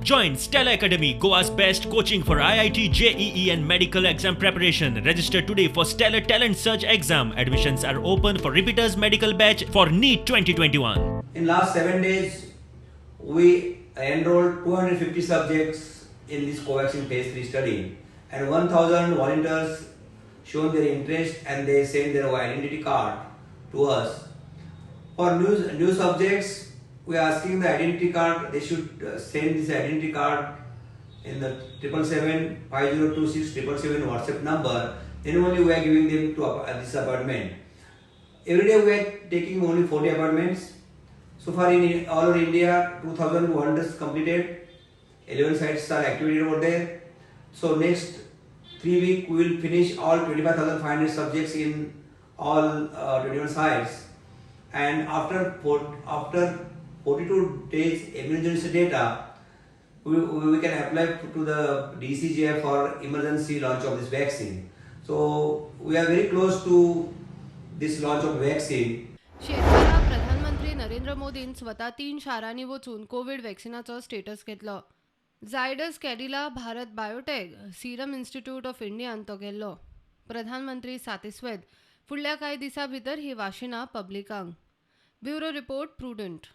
Join Stella Academy, Goa's best coaching for IIT, JEE and medical exam preparation. Register today for Stellar Talent Search exam. Admissions are open for repeaters medical batch for NEET 2021. In last 7 days, we enrolled 250 subjects in this Covaxin phase 3 study, and 1000 volunteers shown their interest and they sent their identity card to us. For new subjects, we are asking the identity card, they should send this identity card in the 777-5026-777 WhatsApp number. Then only we are giving them to this appointment. Every day we are taking only 40 appointments. So far in all over India, 2,100 completed, 11 sites are activated over there. So next 3 weeks we will finish all 25,500 subjects in all 21 sites. And after 42 days emergency data, we can apply to the DCGI for emergency launch of this vaccine. So we are very close to this launch of vaccine. शेतकऱ्या प्रधानमंत्री नरेंद्र मोदीन स्वतः 3 शारांनी वचून Covid वॅक्सिनाचो status घेतलो. Zydus Cadila Bharat Biotech Serum Institute of इंडियान तो गेल्लो. प्रधानमंत्री सातिस्वेद फुडल्या कांय दिसां भितर ही वाशिनां पब्लिकांक. Bureau report prudent.